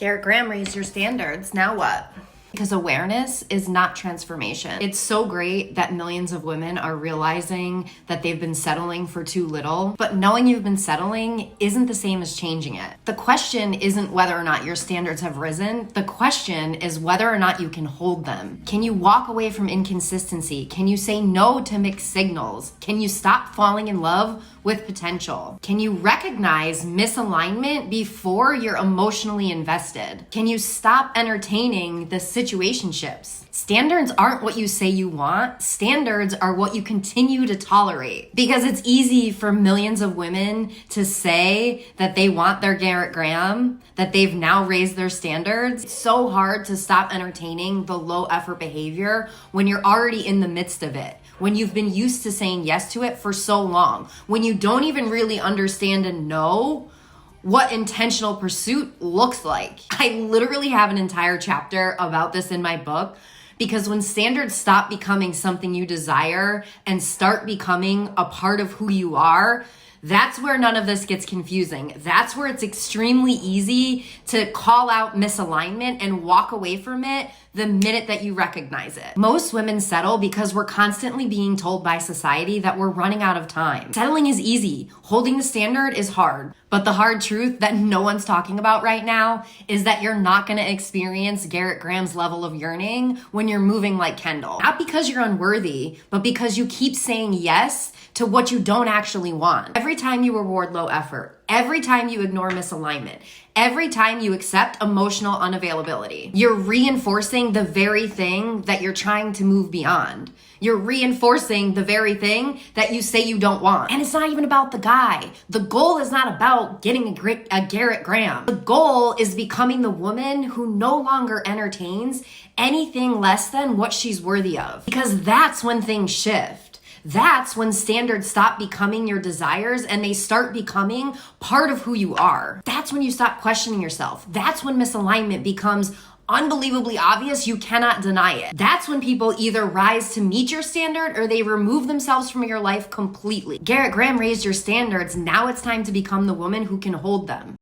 Garrett Graham raised your standards. Now what? Because awareness is not transformation. It's so great that millions of women are realizing that they've been settling for too little, but knowing you've been settling isn't the same as changing it. The question isn't whether or not your standards have risen. The question is whether or not you can hold them. Can you walk away from inconsistency? Can you say no to mixed signals? Can you stop falling in love with potential? Can you recognize misalignment before you're emotionally invested? Can you stop entertaining the situationships? Standards aren't what you say you want. Standards are what you continue to tolerate. Because it's easy for millions of women to say that they want their Garrett Graham, that they've now raised their standards. It's so hard to stop entertaining the low effort behavior when you're already in the midst of it, when you've been used to saying yes to it for so long, when you don't even really understand and know what intentional pursuit looks like. I literally have an entire chapter about this in my book, because when standards stop becoming something you desire and start becoming a part of who you are, that's where none of this gets confusing. That's where it's extremely easy to call out misalignment and walk away from it the minute that you recognize it. Most women settle because we're constantly being told by society that we're running out of time. Settling is easy. Holding the standard is hard. But the hard truth that no one's talking about right now is that you're not gonna experience Garrett Graham's level of yearning when you're moving like Kendall. Not because you're unworthy, but because you keep saying yes to what you don't actually want. Every time you reward low effort, every time you ignore misalignment, every time you accept emotional unavailability, you're reinforcing the very thing that you're trying to move beyond. You're reinforcing the very thing that you say you don't want. And it's not even about the guy. The goal is not about getting a Garrett Graham. The goal is becoming the woman who no longer entertains anything less than what she's worthy of. Because that's when things shift. That's when standards stop becoming your desires and they start becoming part of who you are. That's when you stop questioning yourself. That's when misalignment becomes unbelievably obvious. You cannot deny it. That's when people either rise to meet your standard or they remove themselves from your life completely. Garrett Graham raised your standards. Now it's time to become the woman who can hold them.